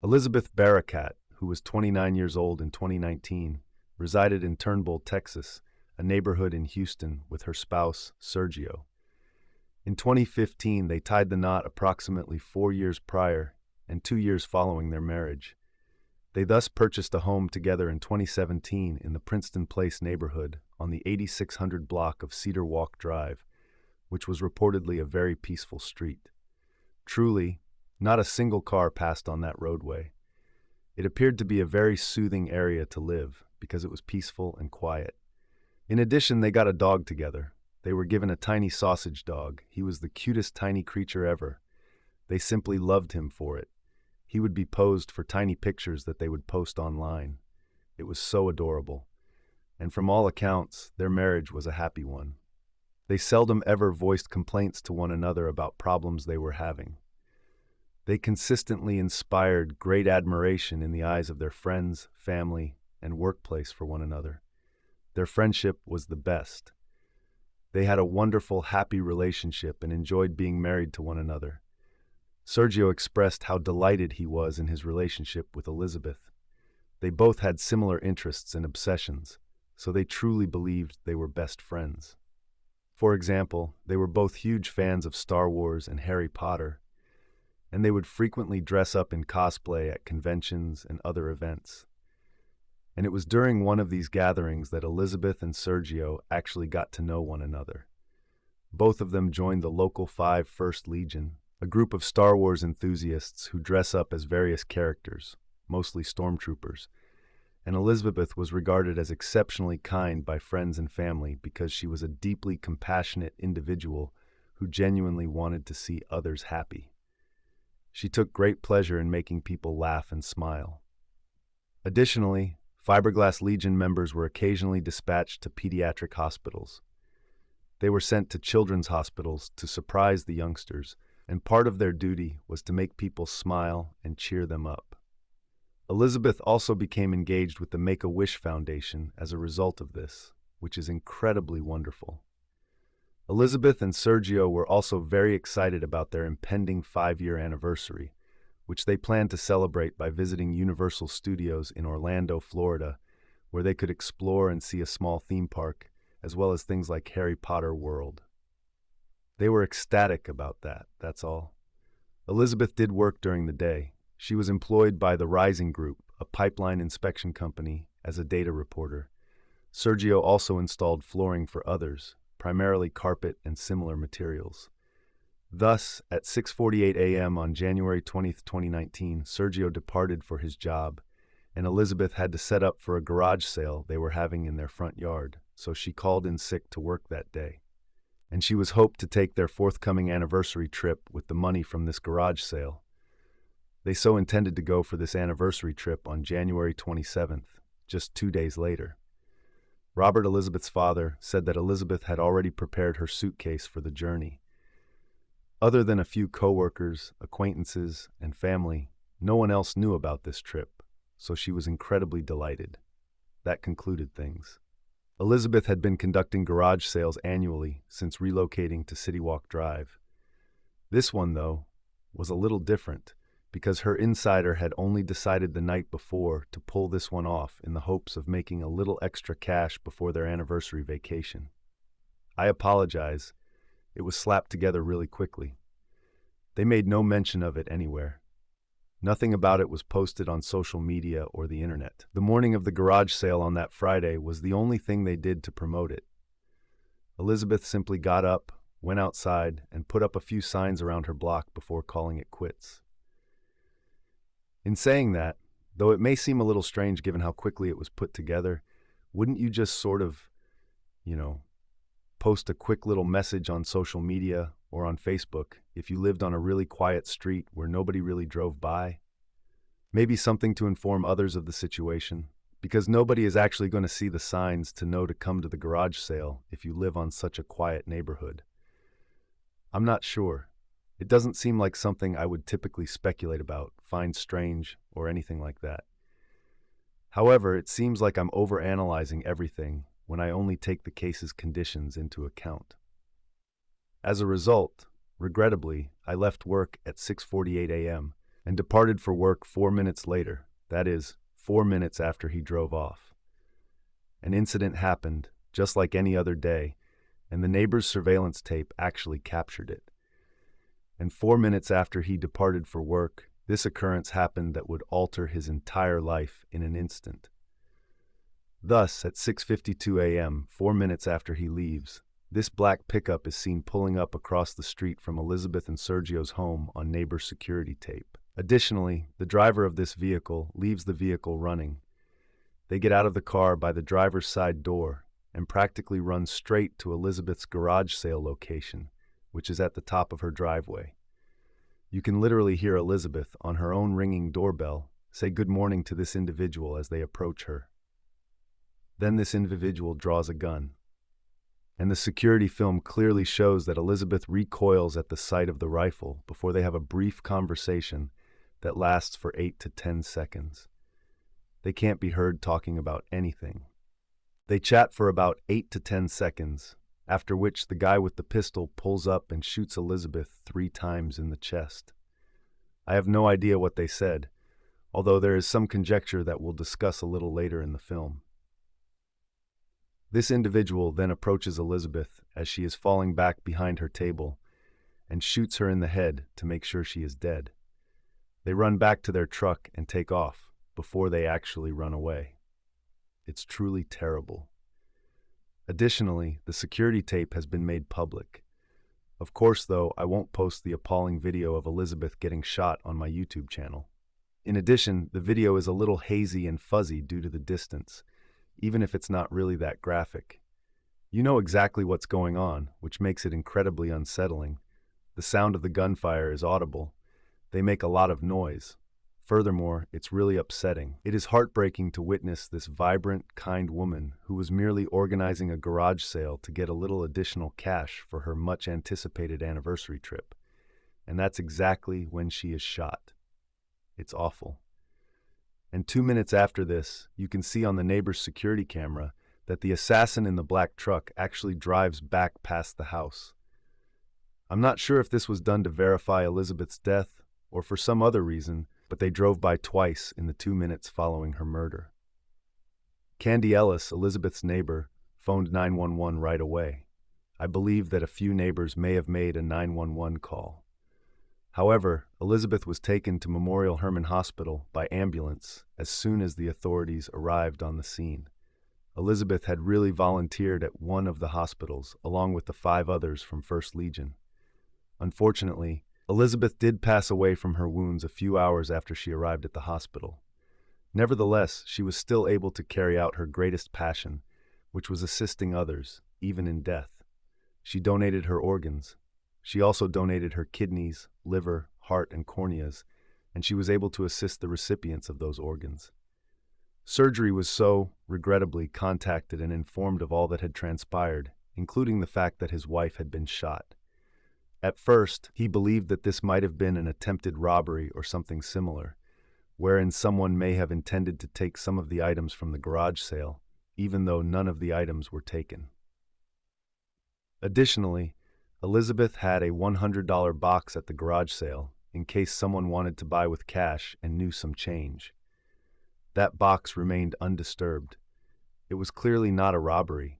Elizabeth Barraza, who was 29 years old in 2019, resided in Turnbull, Texas, a neighborhood in Houston, with her spouse, Sergio. In 2015, they tied the knot approximately 4 years prior and 2 years following their marriage. They thus purchased a home together in 2017 in the Princeton Place neighborhood on the 8600 block of Cedar Walk Drive, which was reportedly a very peaceful street. Truly, not a single car passed on that roadway. It appeared to be a very soothing area to live because it was peaceful and quiet. In addition, they got a dog together. They were given a tiny sausage dog. He was the cutest tiny creature ever. They simply loved him for it. He would be posed for tiny pictures that they would post online. It was so adorable. And from all accounts, their marriage was a happy one. They seldom ever voiced complaints to one another about problems they were having. They consistently inspired great admiration in the eyes of their friends, family, and workplace for one another. Their friendship was the best. They had a wonderful, happy relationship and enjoyed being married to one another. Sergio expressed how delighted he was in his relationship with Elizabeth. They both had similar interests and obsessions, so they truly believed they were best friends. For example, they were both huge fans of Star Wars and Harry Potter, and they would frequently dress up in cosplay at conventions and other events. And it was during one of these gatherings that Elizabeth and Sergio actually got to know one another. Both of them joined the local 5 First Legion, a group of Star Wars enthusiasts who dress up as various characters, mostly stormtroopers, and Elizabeth was regarded as exceptionally kind by friends and family because she was a deeply compassionate individual who genuinely wanted to see others happy. She took great pleasure in making people laugh and smile. Additionally, Fiberglass Legion members were occasionally dispatched to pediatric hospitals. They were sent to children's hospitals to surprise the youngsters, and part of their duty was to make people smile and cheer them up. Elizabeth also became engaged with the Make-A-Wish Foundation as a result of this, which is incredibly wonderful. Elizabeth and Sergio were also very excited about their impending 5-year anniversary, which they planned to celebrate by visiting Universal Studios in Orlando, Florida, where they could explore and see a small theme park, as well as things like Harry Potter World. They were ecstatic about that, that's all. Elizabeth did work during the day. She was employed by the Rising Group, a pipeline inspection company, as a data reporter. Sergio also installed flooring for others, primarily carpet and similar materials. Thus, at 6:48 a.m. on January 20, 2019, Sergio departed for his job, and Elizabeth had to set up for a garage sale they were having in their front yard, so she called in sick to work that day. And she was hoped to take their forthcoming anniversary trip with the money from this garage sale. They so intended to go for this anniversary trip on January 27th, just 2 days later. Robert, Elizabeth's father, said that Elizabeth had already prepared her suitcase for the journey. Other than a few coworkers, acquaintances, and family, no one else knew about this trip, so she was incredibly delighted. That concluded things. Elizabeth had been conducting garage sales annually since relocating to City Walk Drive. This one, though, was a little different because her insider had only decided the night before to pull this one off in the hopes of making a little extra cash before their anniversary vacation. I apologize. It was slapped together really quickly. They made no mention of it anywhere. Nothing about it was posted on social media or the internet. The morning of the garage sale on that Friday was the only thing they did to promote it. Elizabeth simply got up, went outside, and put up a few signs around her block before calling it quits. In saying that, though it may seem a little strange given how quickly it was put together, wouldn't you just sort of, post a quick little message on social media or on Facebook if you lived on a really quiet street where nobody really drove by? Maybe something to inform others of the situation, because nobody is actually going to see the signs to know to come to the garage sale if you live on such a quiet neighborhood. I'm not sure. It doesn't seem like something I would typically speculate about, find strange, or anything like that. However, it seems like I'm overanalyzing everything when I only take the case's conditions into account. As a result, regrettably, I left work at 6:48 a.m., and departed for work 4 minutes later, that is, 4 minutes after he drove off. An incident happened, just like any other day, and the neighbor's surveillance tape actually captured it. And 4 minutes after he departed for work, this occurrence happened that would alter his entire life in an instant. Thus, at 6:52 a.m., 4 minutes after he leaves, this black pickup is seen pulling up across the street from Elizabeth and Sergio's home on neighbor security tape. Additionally, the driver of this vehicle leaves the vehicle running. They get out of the car by the driver's side door and practically run straight to Elizabeth's garage sale location, which is at the top of her driveway. You can literally hear Elizabeth, on her own ringing doorbell, say good morning to this individual as they approach her. Then this individual draws a gun. And the security film clearly shows that Elizabeth recoils at the sight of the rifle before they have a brief conversation that lasts for 8 to 10 seconds. They can't be heard talking about anything. They chat for about 8 to 10 seconds, after which the guy with the pistol pulls up and shoots Elizabeth 3 times in the chest. I have no idea what they said, although there is some conjecture that we'll discuss a little later in the film. This individual then approaches Elizabeth as she is falling back behind her table and shoots her in the head to make sure she is dead. They run back to their truck and take off before they actually run away. It's truly terrible. Additionally, the security tape has been made public. Of course, though, I won't post the appalling video of Elizabeth getting shot on my YouTube channel. In addition, the video is a little hazy and fuzzy due to the distance, even if it's not really that graphic. You know exactly what's going on, which makes it incredibly unsettling. The sound of the gunfire is audible. They make a lot of noise. Furthermore, it's really upsetting. It is heartbreaking to witness this vibrant, kind woman who was merely organizing a garage sale to get a little additional cash for her much-anticipated anniversary trip. And that's exactly when she is shot. It's awful. And 2 minutes after this, you can see on the neighbor's security camera that the assassin in the black truck actually drives back past the house. I'm not sure if this was done to verify Elizabeth's death or for some other reason, but they drove by twice in the 2 minutes following her murder. Candy Ellis, Elizabeth's neighbor, phoned 911 right away. I believe that a few neighbors may have made a 911 call. However, Elizabeth was taken to Memorial Hermann Hospital by ambulance as soon as the authorities arrived on the scene. Elizabeth had really volunteered at one of the hospitals, along with the 5 others from First Legion. Unfortunately, Elizabeth did pass away from her wounds a few hours after she arrived at the hospital. Nevertheless, she was still able to carry out her greatest passion, which was assisting others, even in death. She donated her organs. She also donated her kidneys, liver, heart, and corneas, and she was able to assist the recipients of those organs. Surgery was so, regrettably, contacted and informed of all that had transpired, including the fact that his wife had been shot. At first, he believed that this might have been an attempted robbery or something similar, wherein someone may have intended to take some of the items from the garage sale, even though none of the items were taken. Additionally, Elizabeth had a $100 box at the garage sale in case someone wanted to buy with cash and knew some change. That box remained undisturbed. It was clearly not a robbery.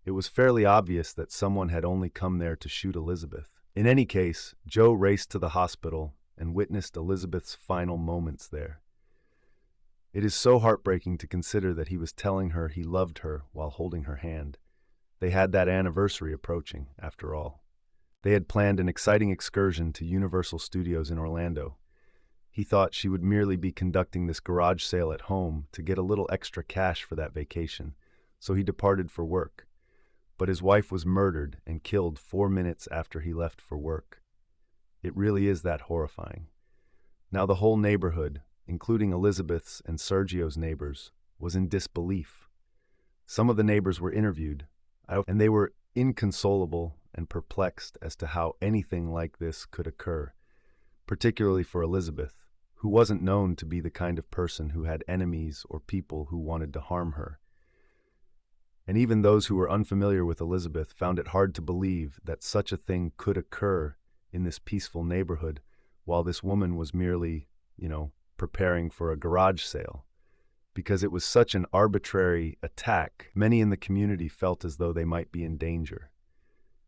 It was fairly obvious that someone had only come there to shoot Elizabeth. In any case, Joe raced to the hospital and witnessed Elizabeth's final moments there. It is so heartbreaking to consider that he was telling her he loved her while holding her hand. They had that anniversary approaching, after all. They had planned an exciting excursion to Universal Studios in Orlando. He thought she would merely be conducting this garage sale at home to get a little extra cash for that vacation, so he departed for work. But his wife was murdered and killed 4 minutes after he left for work. It really is that horrifying. Now the whole neighborhood, including Elizabeth's and Sergio's neighbors, was in disbelief. Some of the neighbors were interviewed, and they were inconsolable and perplexed as to how anything like this could occur, particularly for Elizabeth, who wasn't known to be the kind of person who had enemies or people who wanted to harm her. And even those who were unfamiliar with Elizabeth found it hard to believe that such a thing could occur in this peaceful neighborhood while this woman was merely, preparing for a garage sale. Because it was such an arbitrary attack, many in the community felt as though they might be in danger.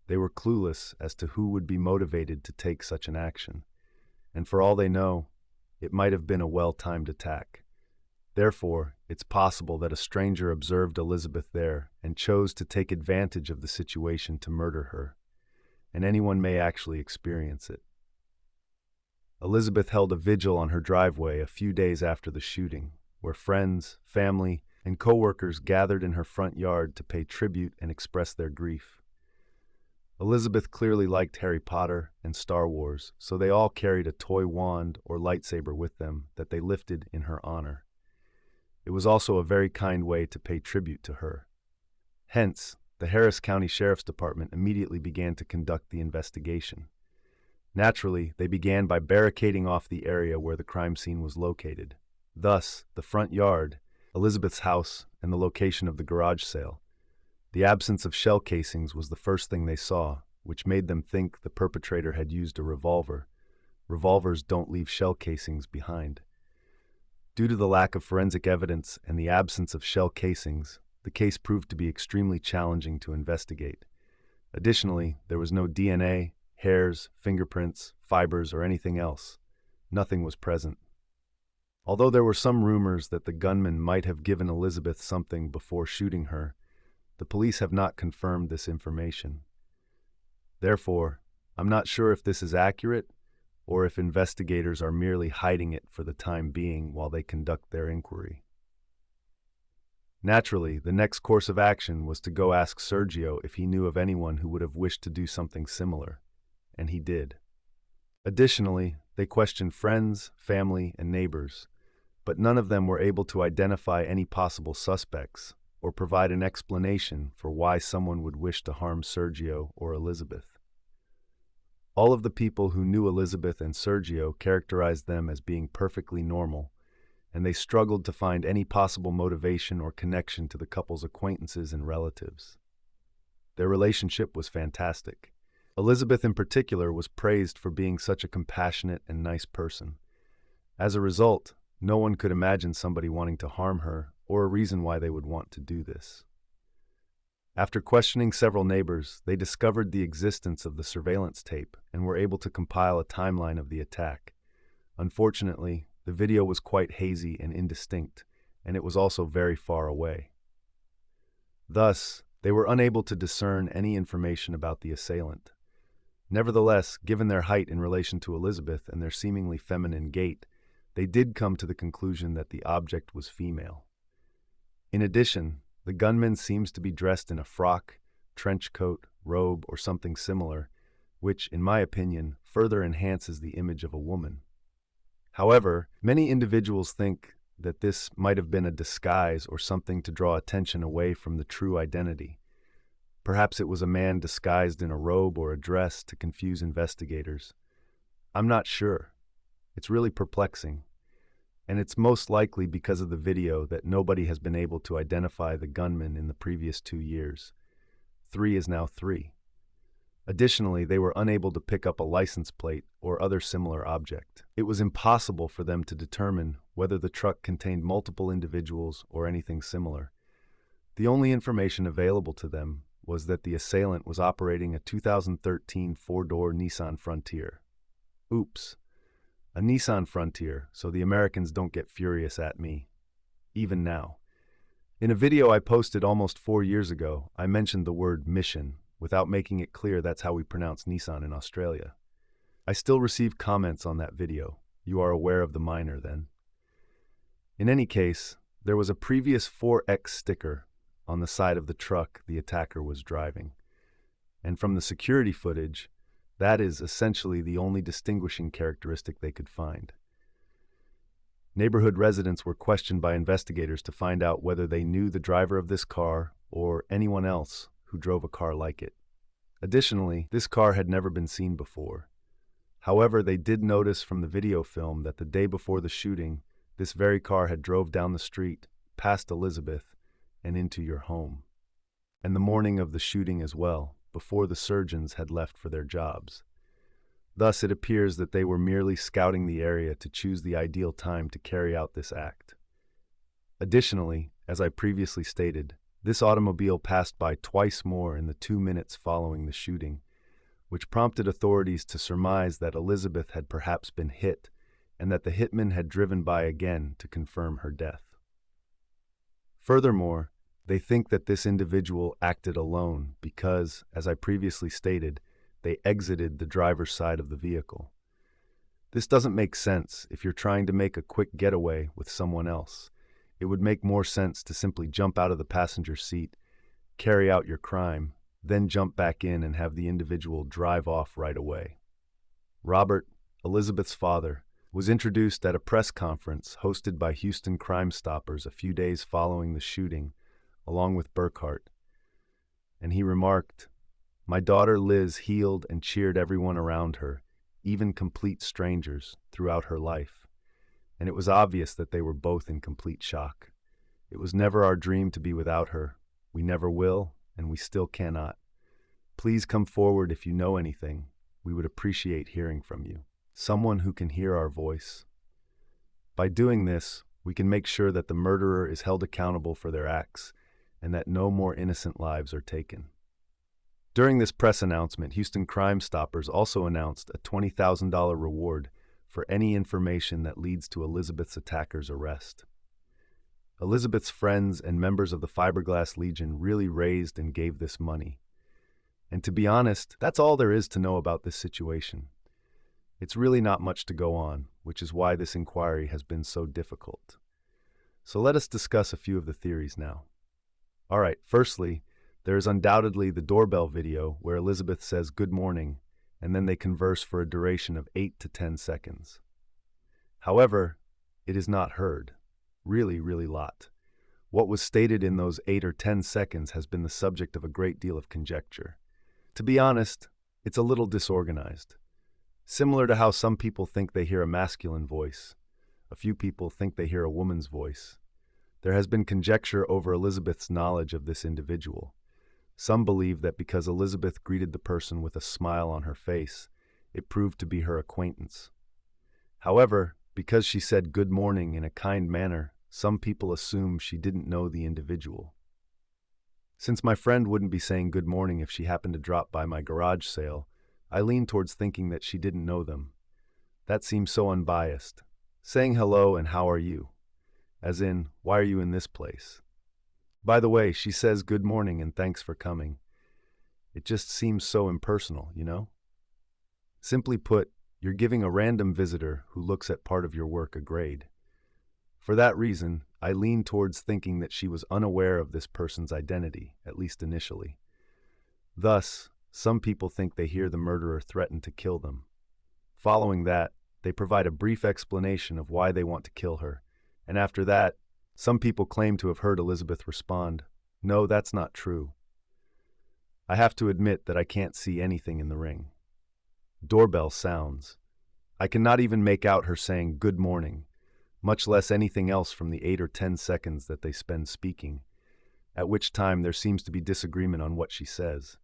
They were clueless as to who would be motivated to take such an action, and for all they know, it might have been a well-timed attack. Therefore, it's possible that a stranger observed Elizabeth there and chose to take advantage of the situation to murder her, and anyone may actually experience it. Elizabeth held a vigil on her driveway a few days after the shooting, where friends, family, and co-workers gathered in her front yard to pay tribute and express their grief. Elizabeth clearly liked Harry Potter and Star Wars, so they all carried a toy wand or lightsaber with them that they lifted in her honor. It was also a very kind way to pay tribute to her. Hence, the Harris County Sheriff's Department immediately began to conduct the investigation. Naturally, they began by barricading off the area where the crime scene was located. Thus, the front yard, Elizabeth's house, and the location of the garage sale. The absence of shell casings was the first thing they saw, which made them think the perpetrator had used a revolver. Revolvers don't leave shell casings behind. Due to the lack of forensic evidence and the absence of shell casings, the case proved to be extremely challenging to investigate. Additionally, there was no DNA, hairs, fingerprints, fibers, or anything else. Nothing was present. Although there were some rumors that the gunman might have given Elizabeth something before shooting her, the police have not confirmed this information. Therefore, I'm not sure if this is accurate or if investigators are merely hiding it for the time being while they conduct their inquiry. Naturally, the next course of action was to go ask Sergio if he knew of anyone who would have wished to do something similar, and he did. Additionally, they questioned friends, family, and neighbors, but none of them were able to identify any possible suspects or provide an explanation for why someone would wish to harm Sergio or Elizabeth. All of the people who knew Elizabeth and Sergio characterized them as being perfectly normal, and they struggled to find any possible motivation or connection to the couple's acquaintances and relatives. Their relationship was fantastic. Elizabeth in particular was praised for being such a compassionate and nice person. As a result, no one could imagine somebody wanting to harm her or a reason why they would want to do this. After questioning several neighbors, they discovered the existence of the surveillance tape and were able to compile a timeline of the attack. Unfortunately, the video was quite hazy and indistinct, and it was also very far away. Thus, they were unable to discern any information about the assailant. Nevertheless, given their height in relation to Elizabeth and their seemingly feminine gait, they did come to the conclusion that the object was female. In addition, the gunman seems to be dressed in a frock, trench coat, robe, or something similar, which, in my opinion, further enhances the image of a woman. However, many individuals think that this might have been a disguise or something to draw attention away from the true identity. Perhaps it was a man disguised in a robe or a dress to confuse investigators. I'm not sure. It's really perplexing. And it's most likely because of the video that nobody has been able to identify the gunman in the previous 2 years. 3 is now 3. Additionally, they were unable to pick up a license plate or other similar object. It was impossible for them to determine whether the truck contained multiple individuals or anything similar. The only information available to them was that the assailant was operating a 2013 four-door Nissan Frontier. Oops. A Nissan Frontier, so the Americans don't get furious at me, even now. In a video I posted almost 4 years ago, I mentioned the word mission, without making it clear that's how we pronounce Nissan in Australia. I still receive comments on that video. You are aware of the minor, then? In any case, there was a previous 4X sticker on the side of the truck the attacker was driving. And from the security footage, that is essentially the only distinguishing characteristic they could find. Neighborhood residents were questioned by investigators to find out whether they knew the driver of this car or anyone else who drove a car like it. Additionally, this car had never been seen before. However, they did notice from the video film that the day before the shooting, this very car had drove down the street, past Elizabeth, and into your home. And the morning of the shooting as well, before the surgeons had left for their jobs. Thus, it appears that they were merely scouting the area to choose the ideal time to carry out this act. Additionally, as I previously stated, this automobile passed by twice more in the 2 minutes following the shooting, which prompted authorities to surmise that Elizabeth had perhaps been hit and that the hitman had driven by again to confirm her death. Furthermore, they think that this individual acted alone because, as I previously stated, they exited the driver's side of the vehicle. This doesn't make sense if you're trying to make a quick getaway with someone else. It would make more sense to simply jump out of the passenger seat, carry out your crime, then jump back in and have the individual drive off right away. Robert, Elizabeth's father, was introduced at a press conference hosted by Houston Crime Stoppers a few days following the shooting, along with Burkhart. And he remarked, "My daughter Liz healed and cheered everyone around her, even complete strangers, throughout her life. And it was obvious that they were both in complete shock. It was never our dream to be without her. We never will, and we still cannot. Please come forward if you know anything. We would appreciate hearing from you. Someone who can hear our voice. By doing this, we can make sure that the murderer is held accountable for their acts and that no more innocent lives are taken." During this press announcement, Houston Crime Stoppers also announced a $20,000 reward for any information that leads to Elizabeth's attacker's arrest. Elizabeth's friends and members of the Fiberglass Legion really raised and gave this money. And to be honest, that's all there is to know about this situation. It's really not much to go on, which is why this inquiry has been so difficult. So let us discuss a few of the theories now. All right, firstly, there is undoubtedly the doorbell video where Elizabeth says good morning, and then they converse for a duration of 8 to 10 seconds. However, it is not heard. Really lot. What was stated in those 8 or 10 seconds has been the subject of a great deal of conjecture. To be honest, it's a little disorganized. Similar to how some people think they hear a masculine voice, a few people think they hear a woman's voice. There has been conjecture over Elizabeth's knowledge of this individual. Some believe that because Elizabeth greeted the person with a smile on her face, it proved to be her acquaintance. However, because she said good morning in a kind manner, some people assume she didn't know the individual. Since my friend wouldn't be saying good morning if she happened to drop by my garage sale, I lean towards thinking that she didn't know them. That seems so unbiased. Saying hello and how are you? As in, why are you in this place? By the way, she says good morning and thanks for coming. It just seems so impersonal, you know? Simply put, you're giving a random visitor who looks at part of your work a grade. For that reason, I lean towards thinking that she was unaware of this person's identity, at least initially. Thus, some people think they hear the murderer threaten to kill them. Following that, they provide a brief explanation of why they want to kill her, and after that, some people claim to have heard Elizabeth respond, "No, that's not true." I have to admit that I can't see anything in the ring. Doorbell sounds. I cannot even make out her saying good morning, much less anything else from the 8 or 10 seconds that they spend speaking, at which time there seems to be disagreement on what she says.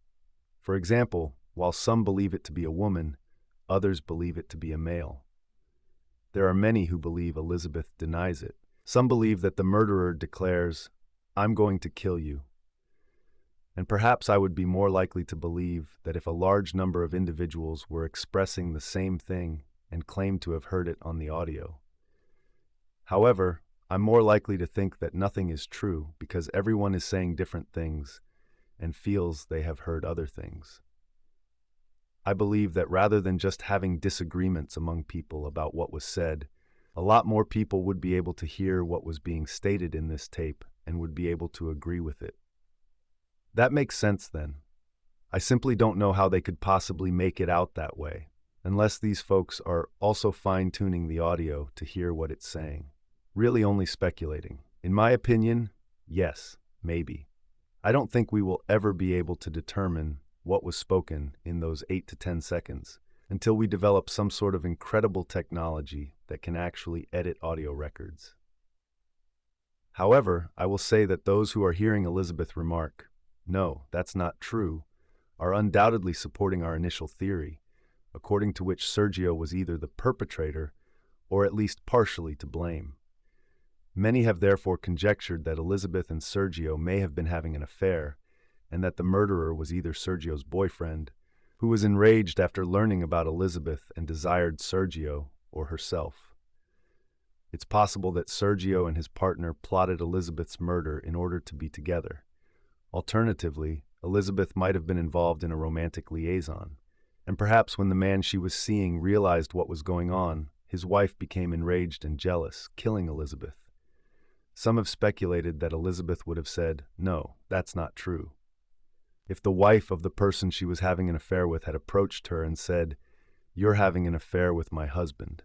For example, while some believe it to be a woman, others believe it to be a male. There are many who believe Elizabeth denies it. Some believe that the murderer declares, "I'm going to kill you." And perhaps I would be more likely to believe that if a large number of individuals were expressing the same thing and claimed to have heard it on the audio. However, I'm more likely to think that nothing is true because everyone is saying different things and feels they have heard other things. I believe that rather than just having disagreements among people about what was said, a lot more people would be able to hear what was being stated in this tape and would be able to agree with it. That makes sense then. I simply don't know how they could possibly make it out that way, unless these folks are also fine-tuning the audio to hear what it's saying. Really only speculating. In my opinion, yes, maybe. I don't think we will ever be able to determine what was spoken in those 8 to 10 seconds until we develop some sort of incredible technology that can actually edit audio records. However, I will say that those who are hearing Elizabeth remark, "No, that's not true," are undoubtedly supporting our initial theory, according to which Sergio was either the perpetrator or at least partially to blame. Many have therefore conjectured that Elizabeth and Sergio may have been having an affair, and that the murderer was either Sergio's boyfriend, who was enraged after learning about Elizabeth and desired Sergio, or herself. It's possible that Sergio and his partner plotted Elizabeth's murder in order to be together. Alternatively, Elizabeth might have been involved in a romantic liaison, and perhaps when the man she was seeing realized what was going on, his wife became enraged and jealous, killing Elizabeth. Some have speculated that Elizabeth would have said, "No, that's not true," if the wife of the person she was having an affair with had approached her and said, "You're having an affair with my husband."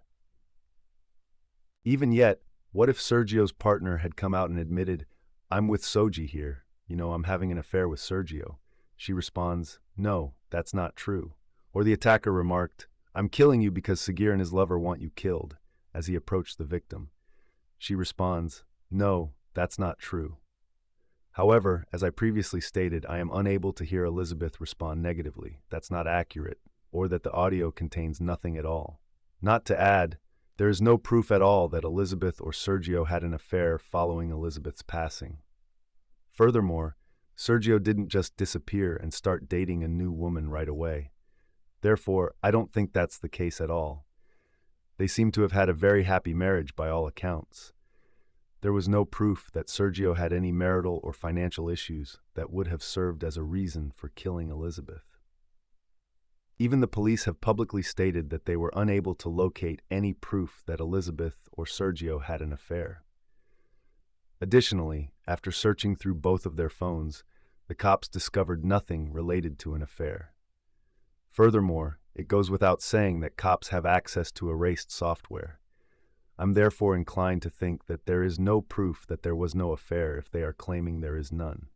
Even yet, what if Sergio's partner had come out and admitted, "I'm with Soji here, I'm having an affair with Sergio"? She responds, "No, that's not true." Or the attacker remarked, "I'm killing you because Sagir and his lover want you killed," as he approached the victim. She responds, "No, that's not true." However, as I previously stated, I am unable to hear Elizabeth respond negatively, "That's not accurate," or that the audio contains nothing at all. Not to add, there is no proof at all that Elizabeth or Sergio had an affair following Elizabeth's passing. Furthermore, Sergio didn't just disappear and start dating a new woman right away. Therefore, I don't think that's the case at all. They seem to have had a very happy marriage by all accounts. There was no proof that Sergio had any marital or financial issues that would have served as a reason for killing Elizabeth. Even the police have publicly stated that they were unable to locate any proof that Elizabeth or Sergio had an affair. Additionally, after searching through both of their phones, the cops discovered nothing related to an affair. Furthermore, it goes without saying that cops have access to erased software. I'm therefore inclined to think that there is no proof that there was no affair if they are claiming there is none.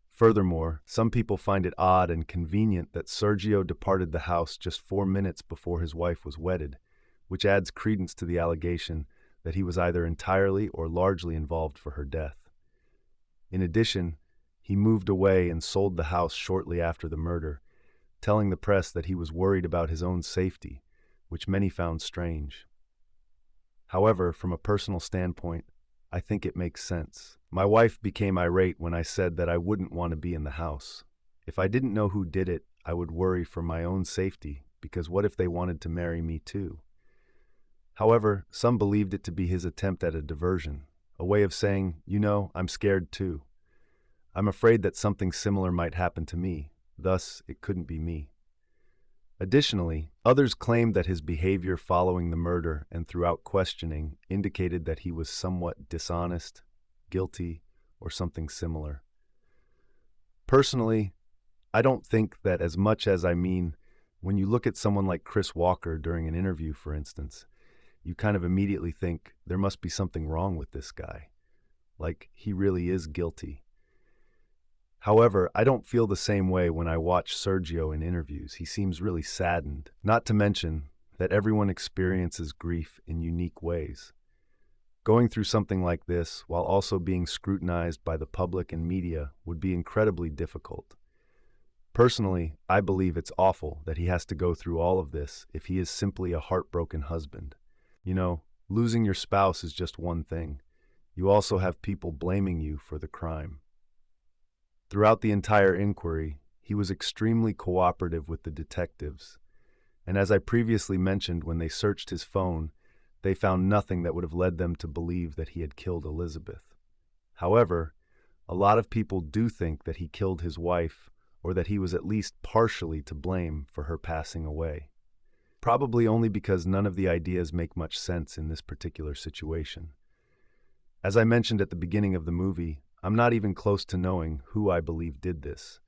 Furthermore, some people find it odd and convenient that Sergio departed the house just 4 minutes before his wife was wedded, which adds credence to the allegation that he was either entirely or largely involved for her death. In addition, he moved away and sold the house shortly after the murder, telling the press that he was worried about his own safety, which many found strange. However, from a personal standpoint, I think it makes sense. My wife became irate when I said that I wouldn't want to be in the house. If I didn't know who did it, I would worry for my own safety, because what if they wanted to marry me too? However, some believed it to be his attempt at a diversion, a way of saying, I'm scared too. I'm afraid that something similar might happen to me, thus it couldn't be me. Additionally, others claimed that his behavior following the murder and throughout questioning indicated that he was somewhat dishonest, guilty, or something similar. Personally, I don't think that as much as when you look at someone like Chris Walker during an interview, for instance, you kind of immediately think there must be something wrong with this guy, like he really is guilty. However, I don't feel the same way when I watch Sergio in interviews. He seems really saddened, not to mention that everyone experiences grief in unique ways. Going through something like this while also being scrutinized by the public and media would be incredibly difficult. Personally, I believe it's awful that he has to go through all of this if he is simply a heartbroken husband. Losing your spouse is just one thing. You also have people blaming you for the crime. Throughout the entire inquiry, he was extremely cooperative with the detectives, and as I previously mentioned, when they searched his phone, they found nothing that would have led them to believe that he had killed Elizabeth. However, a lot of people do think that he killed his wife, or that he was at least partially to blame for her passing away. Probably only because none of the ideas make much sense in this particular situation. As I mentioned at the beginning of the movie, I'm not even close to knowing who I believe did this.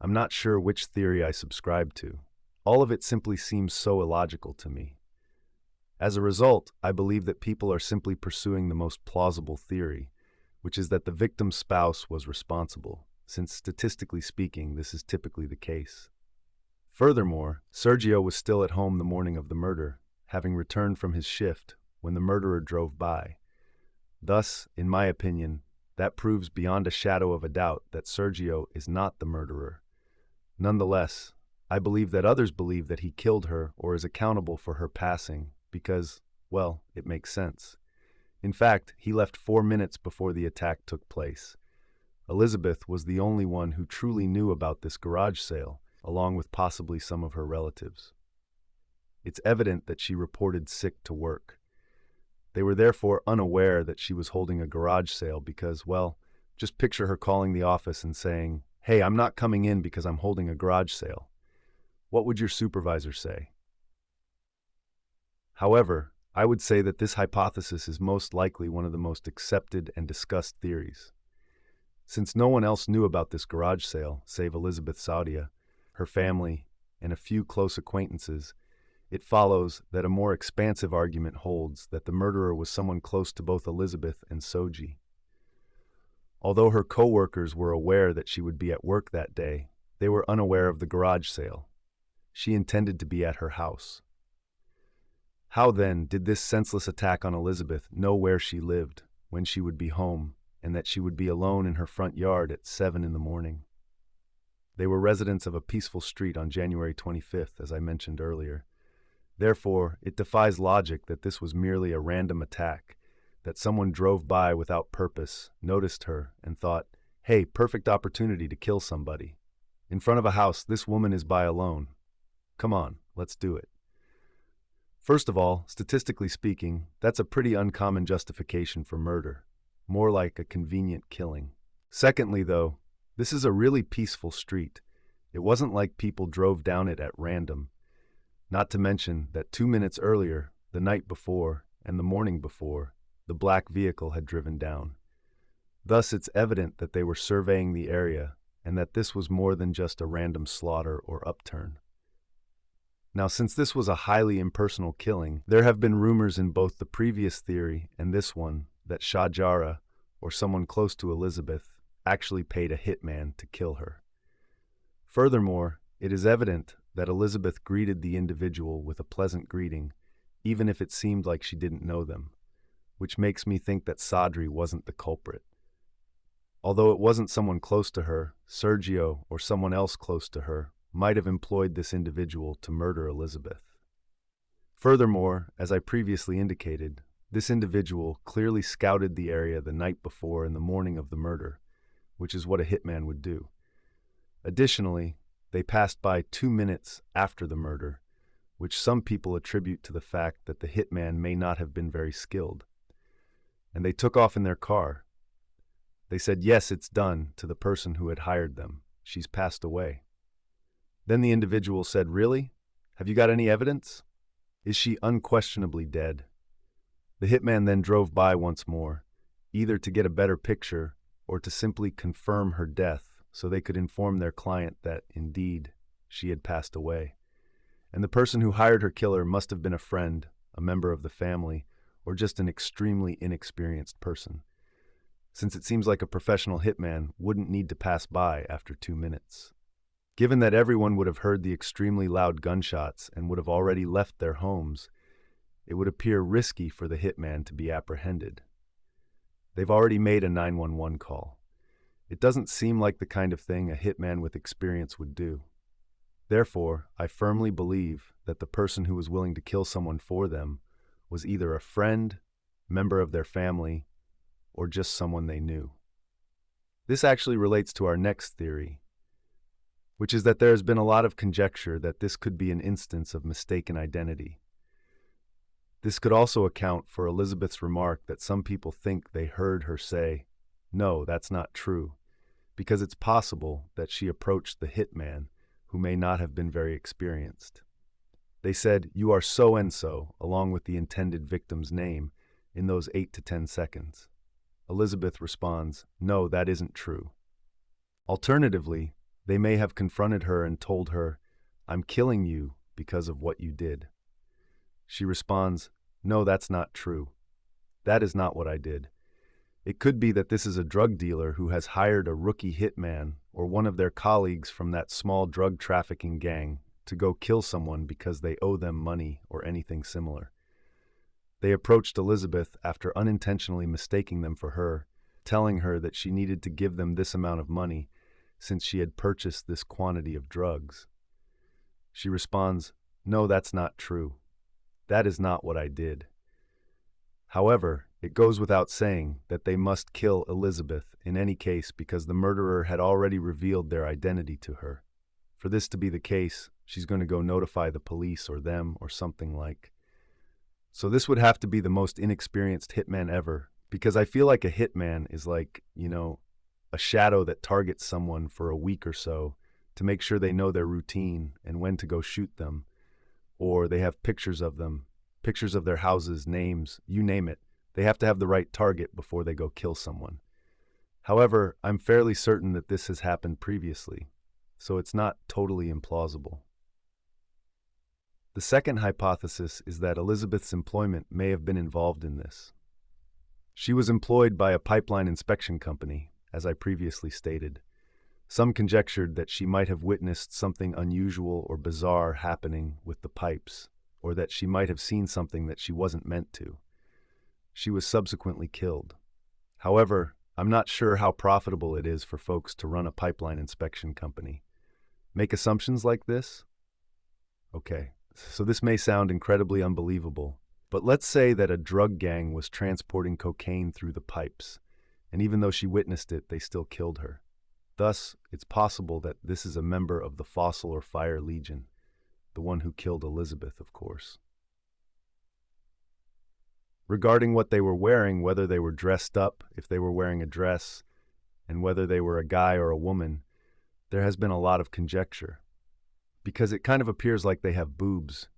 I'm not sure which theory I subscribe to. All of it simply seems so illogical to me. As a result, I believe that people are simply pursuing the most plausible theory, which is that the victim's spouse was responsible, since statistically speaking, this is typically the case. Furthermore, Sergio was still at home the morning of the murder, having returned from his shift when the murderer drove by. Thus, in my opinion, that proves beyond a shadow of a doubt that Sergio is not the murderer. Nonetheless, I believe that others believe that he killed her or is accountable for her passing because, well, it makes sense. In fact, he left 4 minutes before the attack took place. Elizabeth was the only one who truly knew about this garage sale, along with possibly some of her relatives. It's evident that she reported sick to work. They were therefore unaware that she was holding a garage sale because, well, just picture her calling the office and saying, "Hey, I'm not coming in because I'm holding a garage sale." What would your supervisor say? However, I would say that this hypothesis is most likely one of the most accepted and discussed theories. Since no one else knew about this garage sale, save Elizabeth Saudia, her family, and a few close acquaintances, it follows that a more expansive argument holds that the murderer was someone close to both Elizabeth and Soji. Although her co-workers were aware that she would be at work that day, they were unaware of the garage sale. She intended to be at her house. How then did this senseless attack on Elizabeth know where she lived, when she would be home, and that she would be alone in her front yard at 7 in the morning? They were residents of a peaceful street on January 25th, as I mentioned earlier. Therefore, it defies logic that this was merely a random attack, that someone drove by without purpose, noticed her, and thought, "Hey, perfect opportunity to kill somebody. In front of a house, this woman is by alone. Come on, let's do it." First of all, statistically speaking, that's a pretty uncommon justification for murder, more like a convenient killing. Secondly, though, this is a really peaceful street. It wasn't like people drove down it at random. Not to mention that 2 minutes earlier, the night before, and the morning before, the black vehicle had driven down. Thus, it's evident that they were surveying the area and that this was more than just a random slaughter or upturn. Now, since this was a highly impersonal killing, there have been rumors in both the previous theory and this one that Shahjara, or someone close to Elizabeth, actually paid a hitman to kill her. Furthermore, it is evident that Elizabeth greeted the individual with a pleasant greeting, even if it seemed like she didn't know them, which makes me think that Sadri wasn't the culprit. Although it wasn't someone close to her, Sergio or someone else close to her might have employed this individual to murder Elizabeth. Furthermore, as I previously indicated, this individual clearly scouted the area the night before and the morning of the murder, which is what a hitman would do. Additionally, they passed by 2 minutes after the murder, which some people attribute to the fact that the hitman may not have been very skilled. And they took off in their car. They said, "Yes, it's done," to the person who had hired them. "She's passed away." Then the individual said, "Really? Have you got any evidence? Is she unquestionably dead?" The hitman then drove by once more, either to get a better picture or to simply confirm her death so they could inform their client that, indeed, she had passed away. And the person who hired her killer must have been a friend, a member of the family, or just an extremely inexperienced person, since it seems like a professional hitman wouldn't need to pass by after 2 minutes. Given that everyone would have heard the extremely loud gunshots and would have already left their homes, it would appear risky for the hitman to be apprehended. They've already made a 911 call. It doesn't seem like the kind of thing a hitman with experience would do. Therefore, I firmly believe that the person who was willing to kill someone for them was either a friend, member of their family, or just someone they knew. This actually relates to our next theory, which is that there has been a lot of conjecture that this could be an instance of mistaken identity. This could also account for Elizabeth's remark that some people think they heard her say, "No, that's not true," because it's possible that she approached the hitman, who may not have been very experienced. They said, "You are so-and-so," along with the intended victim's name, in those 8 to 10 seconds. Elizabeth responds, "No, that isn't true." Alternatively, they may have confronted her and told her, "I'm killing you because of what you did." She responds, "No, that's not true. That is not what I did." It could be that this is a drug dealer who has hired a rookie hitman or one of their colleagues from that small drug trafficking gang to go kill someone because they owe them money or anything similar. They approached Elizabeth after unintentionally mistaking them for her, telling her that she needed to give them this amount of money since she had purchased this quantity of drugs. She responds, "No, that's not true. That is not what I did." However, it goes without saying that they must kill Elizabeth in any case because the murderer had already revealed their identity to her. For this to be the case, she's going to go notify the police or them or something like. So this would have to be the most inexperienced hitman ever, because I feel like a hitman is like, a shadow that targets someone for a week or so to make sure they know their routine and when to go shoot them, or they have pictures of them, pictures of their houses, names, you name it. They have to have the right target before they go kill someone. However, I'm fairly certain that this has happened previously, so it's not totally implausible. The second hypothesis is that Elizabeth's employment may have been involved in this. She was employed by a pipeline inspection company, as I previously stated. Some conjectured that she might have witnessed something unusual or bizarre happening with the pipes, or that she might have seen something that she wasn't meant to. She was subsequently killed. However, I'm not sure how profitable it is for folks to run a pipeline inspection company. Make assumptions like this? Okay, so this may sound incredibly unbelievable, but let's say that a drug gang was transporting cocaine through the pipes, and even though she witnessed it, they still killed her. Thus, it's possible that this is a member of the Fossil or Fire Legion, the one who killed Elizabeth, of course. Regarding what they were wearing, whether they were dressed up, if they were wearing a dress, and whether they were a guy or a woman, there has been a lot of conjecture, because it kind of appears like they have boobs.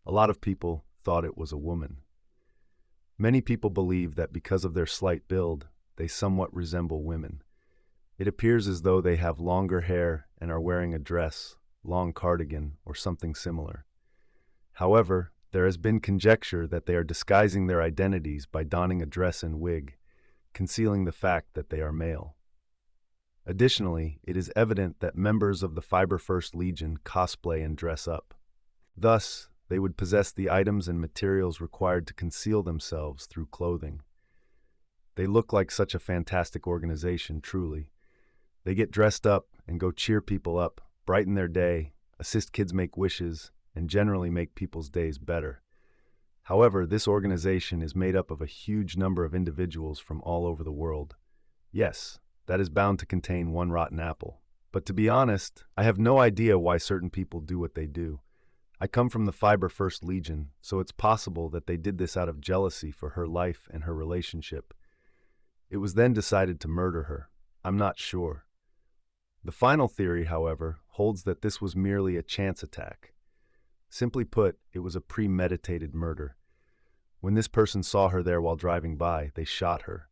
A lot of people thought it was a woman. Many people believe that because of their slight build, they somewhat resemble women. It appears as though they have longer hair and are wearing a dress, long cardigan, or something similar. However, there has been conjecture that they are disguising their identities by donning a dress and wig, concealing the fact that they are male. Additionally, it is evident that members of the Fiber First Legion cosplay and dress up. Thus, they would possess the items and materials required to conceal themselves through clothing. They look like such a fantastic organization, truly. They get dressed up and go cheer people up, brighten their day, assist kids make wishes, and generally make people's days better. However, this organization is made up of a huge number of individuals from all over the world. Yes, that is bound to contain one rotten apple. But to be honest, I have no idea why certain people do what they do. I come from the Fiber First Legion, so it's possible that they did this out of jealousy for her life and her relationship. It was then decided to murder her. I'm not sure. The final theory, however, holds that this was merely a chance attack. Simply put, it was a premeditated murder. When this person saw her there while driving by, they shot her.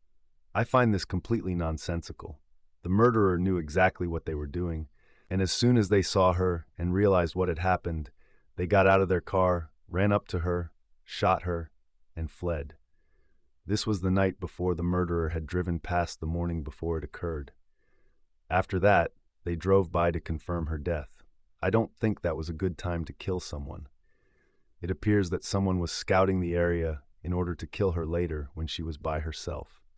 I find this completely nonsensical. The murderer knew exactly what they were doing, and as soon as they saw her and realized what had happened, they got out of their car, ran up to her, shot her, and fled. This was the night before the murderer had driven past the morning before it occurred. After that, they drove by to confirm her death. I don't think that was a good time to kill someone. It appears that someone was scouting the area in order to kill her later when she was by herself.